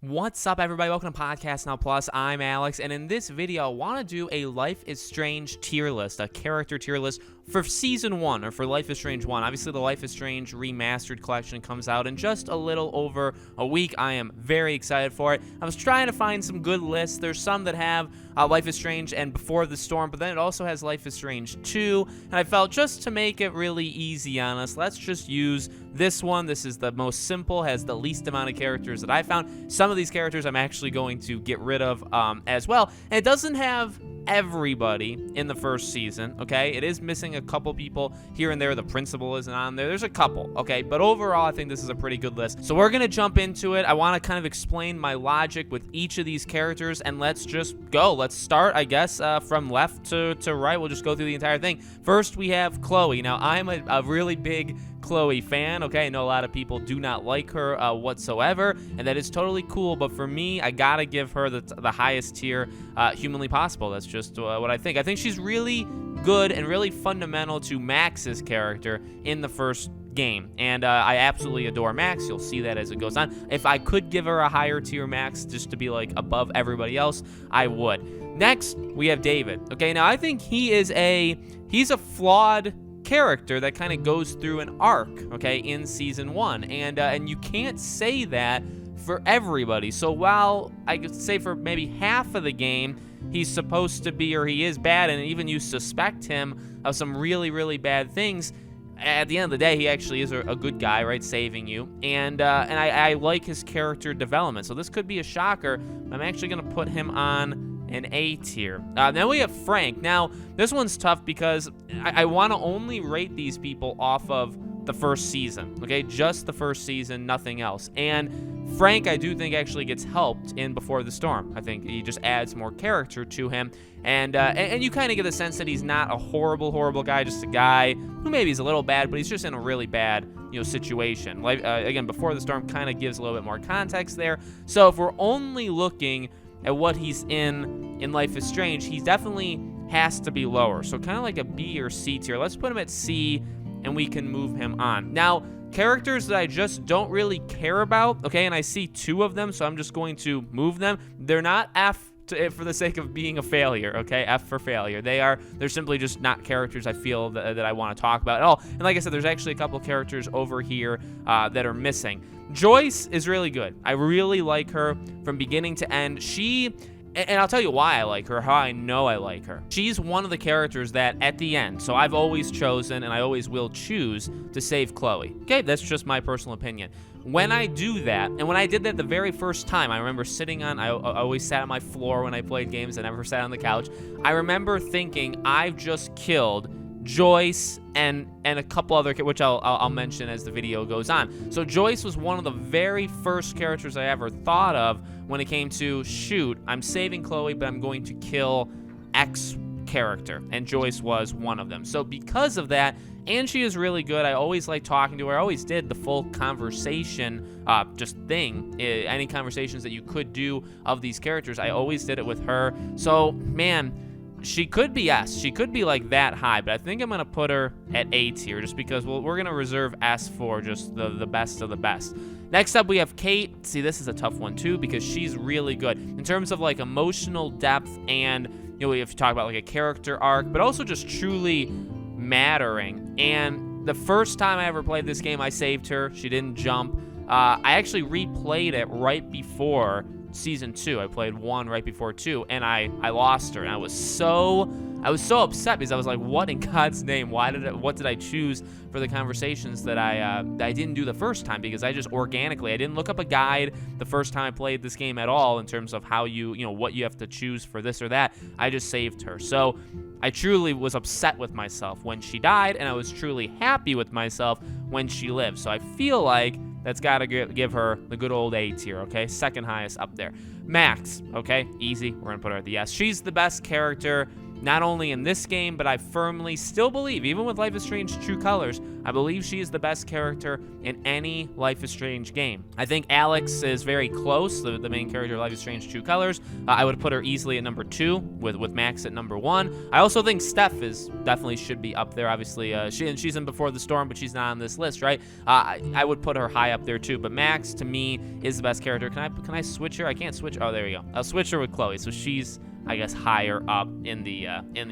What's up, everybody? Welcome to Podcast Now Plus. I'm Alex, and in this video, I want to do a Life is Strange tier list, a character tier list for Season 1, or for Life is Strange 1. Obviously, the Life is Strange Remastered Collection comes out in just a little over a week. I am very excited for it. I was trying to find some good lists. There's some that have Life is Strange and Before the Storm, but then it also has Life is Strange 2, and I felt just to make it really easy on us, let's just use this one. This is the most simple, has the least amount of characters that I found. Some of these characters I'm actually going to get rid of as well, and it doesn't have everybody in the first season, okay? It is missing a couple people here and there. The principal isn't on there. There's a couple, okay? But overall, I think this is a pretty good list. So we're going to jump into it. I want to kind of explain my logic with each of these characters, and let's just go. Let's start, I guess, from left to right. We'll just go through the entire thing. First, we have Chloe. Now, I'm a really big Chloe fan, okay? I know a lot of people do not like her whatsoever, and that is totally cool, but for me, I gotta give her the highest tier humanly possible. That's just what I think. I think she's really good and really fundamental to Max's character in the first game, and I absolutely adore Max. You'll see that as it goes on. If I could give her a higher tier Max just to be like above everybody else, I would. Next, we have David. Okay, now I think he's a flawed character that kind of goes through an arc, okay, in Season 1, and you can't say that for everybody. So while I could say for maybe half of the game he's supposed to be, or he is bad, and even you suspect him of some really, really bad things, at the end of the day, he actually is a good guy, right, saving you, and I like his character development. So this could be a shocker, but I'm actually going to put him on an A tier. Then we have Frank. Now, this one's tough because I want to only rate these people off of the first season, okay? Just the first season, nothing else. And Frank, I do think, actually gets helped in Before the Storm. I think he just adds more character to him, and you kind of get the sense that he's not a horrible guy, just a guy who maybe is a little bad, but he's just in a really bad, situation. Like again, Before the Storm kind of gives a little bit more context there. So if we're only looking at what he's in Life is Strange, he definitely has to be lower. So kind of like a B or C tier. Let's put him at C, and we can move him on. Now, characters that I just don't really care about, okay, and I see two of them, so I'm just going to move them. They're not F for the sake of being a failure, okay? F for failure. They're simply just not characters I feel that I want to talk about at all. And like I said, there's actually a couple characters over here that are missing. Joyce is really good. I really like her from beginning to end. And I'll tell you why I like her, how I know I like her. She's one of the characters that at the end, so I've always chosen and I always will choose to save Chloe. Okay, that's just my personal opinion. When I do that, and when I did that the very first time, I remember I always sat on my floor when I played games. I never sat on the couch. I remember thinking, I've just killed Joyce and a couple other, which I'll mention as the video goes on. So Joyce was one of the very first characters I ever thought of when it came to, shoot, I'm saving Chloe, but I'm going to kill X character, and Joyce was one of them. So because of that, and she is really good, I always like talking to her. I always did the full conversation just thing. Any conversations that you could do of these characters, I always did it with her. So, man, she could be S. She could be like that high, but I think I'm going to put her at A tier just because we're going to reserve S for just the best of the best. Next up, we have Kate. See, this is a tough one too because she's really good in terms of like emotional depth and, we have to talk about like a character arc, but also just truly mattering. And the first time I ever played this game, I saved her. She didn't jump. I actually replayed it right before Season 2. I played 1 right before 2, and I lost her, and I was so upset because I was like, what in God's name? What did I choose for the conversations that I didn't do the first time? Because I just organically, I didn't look up a guide the first time I played this game at all in terms of how what you have to choose for this or that. I just saved her. So I truly was upset with myself when she died, and I was truly happy with myself when she lived. So I feel like that's got to give her the good old A tier, okay? Second highest up there. Max, okay? Easy. We're going to put her at the S. She's the best character not only in this game, but I firmly still believe, even with Life is Strange True Colors, I believe she is the best character in any Life is Strange game. I think Alex is very close, the main character of Life is Strange True Colors. I would put her easily at number 2, with Max at number 1. I also think Steph definitely should be up there. Obviously, she's in Before the Storm, but she's not on this list, right? I would put her high up there too. But Max, to me, is the best character. Can I switch her? I can't switch. Oh, there we go. I'll switch her with Chloe. So she's, I guess, higher up in the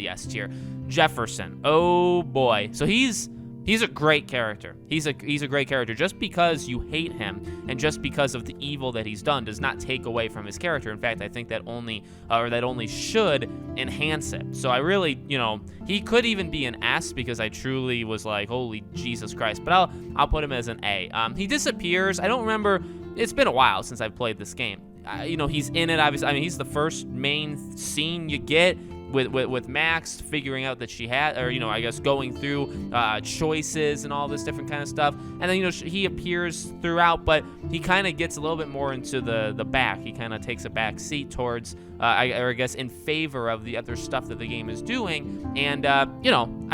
S tier. Jefferson. Oh boy. So he's a great character. He's a great character. Just because you hate him and just because of the evil that he's done does not take away from his character. In fact, I think that only should enhance it. So I really, he could even be an S because I truly was like, holy Jesus Christ. But I'll put him as an A. He disappears. I don't remember. It's been a while since I've played this game. He's in it, obviously. I mean, he's the first main scene you get with Max figuring out that she had, or, I guess going through choices and all this different kind of stuff. And then, he appears throughout, but he kind of gets a little bit more into the back. He kind of takes a back seat towards, I guess, in favor of the other stuff that the game is doing. And, I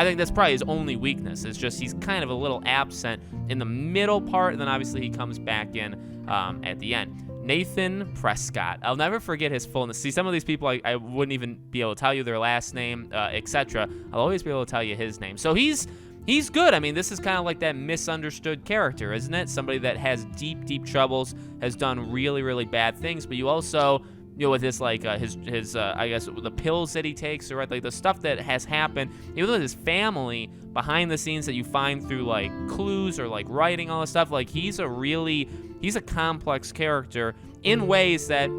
think that's probably his only weakness. It's just he's kind of a little absent in the middle part, and then obviously he comes back in at the end. Nathan Prescott. I'll never forget his fullness. See, some of these people I wouldn't even be able to tell you their last name, etc. I'll always be able to tell you his name. So he's good. I mean, this is kind of like that misunderstood character, isn't it? Somebody that has deep troubles, has done really, really bad things, but you also, with his his I guess the pills that he takes, or right, like the stuff that has happened, even with his family behind the scenes that you find through like clues or like writing, all this stuff, like he's a complex character in ways that,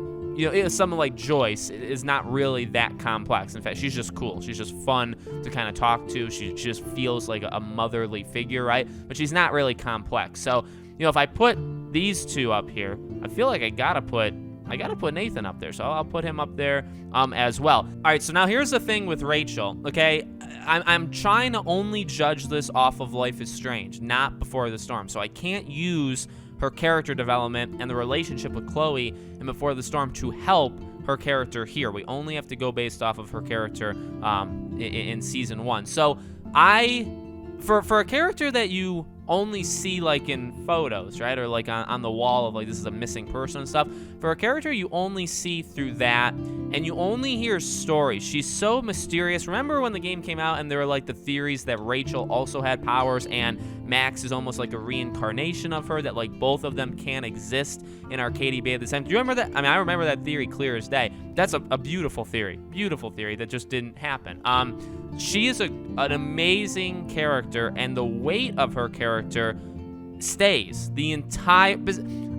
someone like Joyce is not really that complex. In fact, she's just cool. She's just fun to kind of talk to. She just feels like a motherly figure, right? But she's not really complex. So, if I put these two up here, I feel like I gotta put Nathan up there. So I'll put him up there as well. All right, so now here's the thing with Rachel, okay? I'm trying to only judge this off of Life is Strange, not Before the Storm. So I can't use her character development and the relationship with Chloe in Before the Storm to help her character here. We only have to go based off of her character in Season 1. So for a character that you only see like in photos, right, or like on the wall of like this is a missing person and stuff, for a character you only see through that and you only hear stories. She's so mysterious. Remember when the game came out and there were like the theories that Rachel also had powers and Max is almost like a reincarnation of her, that like both of them can exist in Arcadia Bay at the same time? Do you remember that? I mean, I remember that theory clear as day. That's a beautiful theory that just didn't happen. She is an amazing character, and the weight of her character stays the entire,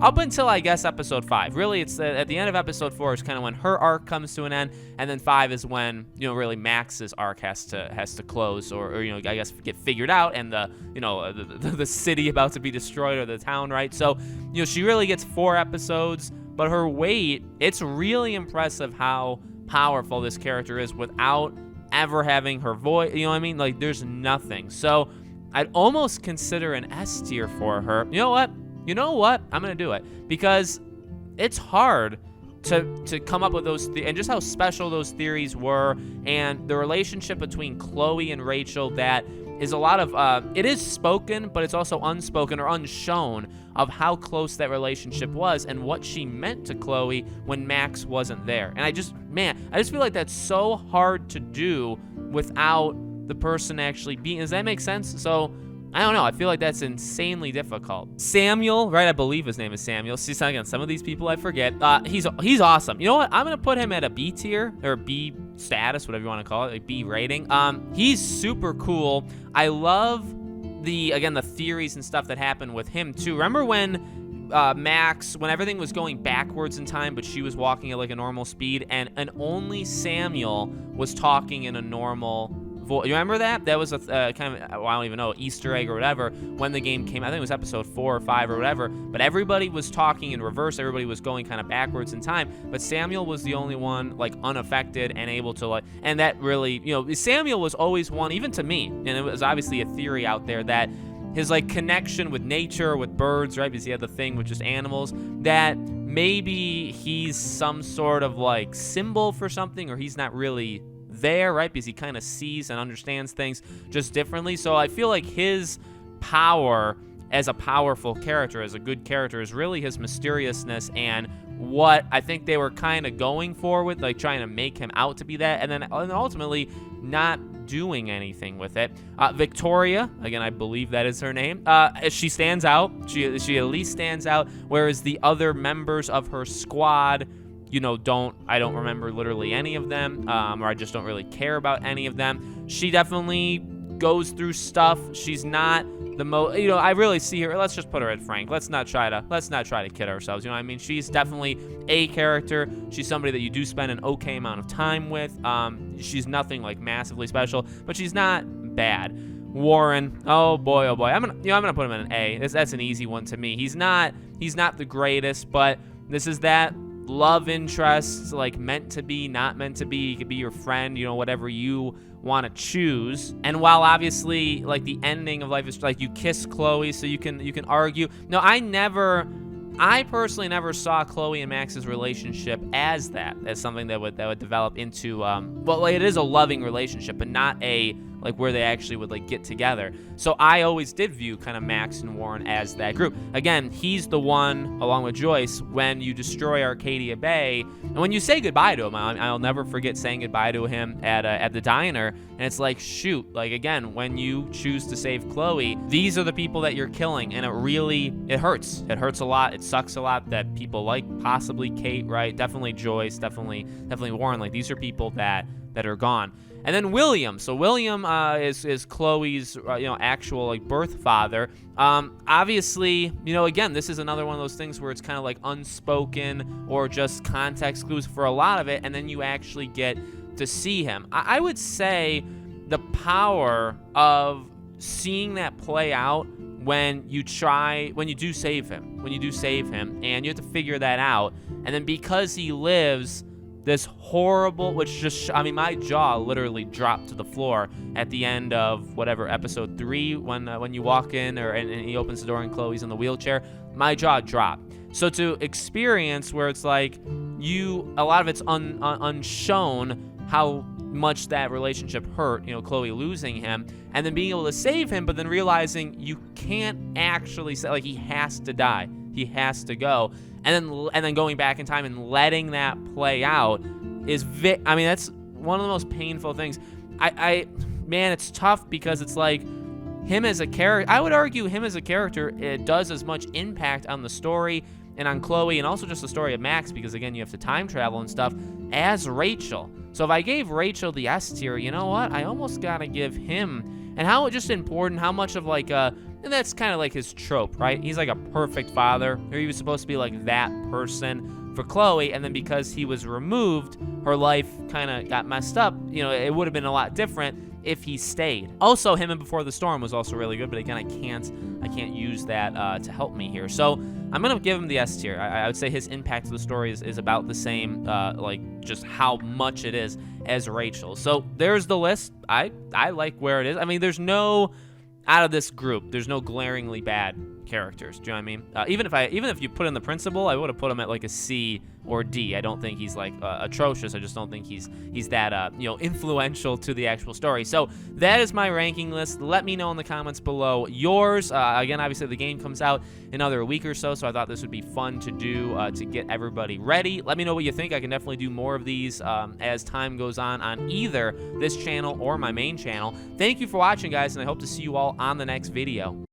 up until I guess episode 5. Really, it's at the end of episode 4 is kind of when her arc comes to an end, and then 5 is when really Max's arc has to close, or I guess get figured out, and the city about to be destroyed, or the town, right? So she really gets 4 episodes, but her weight, it's really impressive how powerful this character is without ever having her voice. You know what I mean? Like there's nothing. So I'd almost consider an S tier for her. You know what? I'm going to do it because it's hard to come up with those and just how special those theories were, and the relationship between Chloe and Rachel, that is a lot of it is spoken, but it's also unspoken or unshown of how close that relationship was and what she meant to Chloe when Max wasn't there. And I just feel like that's so hard to do without the person actually being. Does that make sense? So I don't know. I feel like that's insanely difficult. Samuel, right? I believe his name is Samuel. See, again, some of these people I forget. He's awesome. You know what? I'm gonna put him at a B tier, or B status, whatever you want to call it, a B rating. He's super cool. I love the theories and stuff that happened with him too. Remember when Max, when everything was going backwards in time, but she was walking at like a normal speed, and only Samuel was talking in a normal voice. You remember that? That was a kind of, I don't even know, Easter egg or whatever when the game came. I think it was episode 4 or 5 or whatever. But everybody was talking in reverse. Everybody was going kind of backwards in time. But Samuel was the only one like unaffected and able to like. And that really, Samuel was always one, even to me. And it was obviously a theory out there that his like connection with nature, with birds, right? Because he had the thing with just animals, that maybe he's some sort of like symbol for something, or he's not really there, right? Because he kind of sees and understands things just differently. So I feel like his power as a powerful character, as a good character, is really his mysteriousness and what I think they were kind of going for with, like, trying to make him out to be that, and then ultimately not doing anything with it. Victoria, again, I believe that is her name. She stands out. She at least stands out, whereas the other members of her squad, you know, I don't remember literally any of them, or I just don't really care about any of them. She definitely goes through stuff. She's not the most, you know, I really see her. Let's just put her at Frank. Let's not try to kid ourselves. You know what I mean? She's definitely a character. She's somebody that you do spend an okay amount of time with. She's nothing like massively special, but she's not bad. Warren, oh boy, I'm gonna put him in an A. That's an easy one to me. He's not the greatest, but this is that love interest, like meant to be, not meant to be. He could be your friend, you know, whatever you want to choose. And while obviously like the ending of Life is like you kiss Chloe, so you can argue. No, I personally never saw Chloe and Max's relationship as something that would develop into well, like, it is a loving relationship, but not a like where they actually would like get together. So I always did view kind of Max and Warren as that group. Again, he's the one, along with Joyce, when you destroy Arcadia Bay, and when you say goodbye to him, I'll never forget saying goodbye to him at the diner, and it's like, shoot, like, again, when you choose to save Chloe, these are the people that you're killing, and it hurts. It hurts a lot. It sucks a lot that people like possibly Kate, right? Definitely Joyce, definitely Warren. Like, these are people that are gone. And then William. So William is Chloe's actual like birth father. Obviously, you know, again, this is another one of those things where it's kind of like unspoken or just context clues for a lot of it, and then you actually get to see him. I would say the power of seeing that play out when you do save him, and you have to figure that out, and then because he lives this horrible, which just, I mean, my jaw literally dropped to the floor at the end of whatever, episode 3, when you walk in, and he opens the door and Chloe's in the wheelchair. My jaw dropped. So to experience where it's like a lot of it's unshown how much that relationship hurt, you know, Chloe losing him, and then being able to save him, but then realizing you can't actually say, like, he has to die, he has to go, and then going back in time and letting that play out is I mean, that's one of the most painful things. Man, it's tough because it's like him as a character. I would argue him as a character, it does as much impact on the story and on Chloe, and also just the story of Max, because again, you have to time travel and stuff, as Rachel. So if I gave Rachel the S tier, you know what? I almost gotta give him, and how just important, how much of like and that's kind of like his trope, right? He's like a perfect father, or he was supposed to be like that person for Chloe, and then because he was removed, her life kind of got messed up. You know, it would have been a lot different if he stayed. Also, him in Before the Storm was also really good, but again, I can't use that to help me here. So I'm gonna give him the S tier. I would say his impact to the story is about the same, like just how much it is as Rachel. So there's the list. I like where it is. I mean, out of this group, there's no glaringly bad characters. Do you know what I mean? Even if you put in the principal, I would have put him at like a C or D. I don't think he's like atrocious. I just don't think he's that influential to the actual story. So that is my ranking list. Let me know in the comments below yours. Again, obviously the game comes out in another week or so I thought this would be fun to do to get everybody ready. Let me know what you think. I can definitely do more of these as time goes on either this channel or my main channel. Thank you for watching, guys, and I hope to see you all on the next video.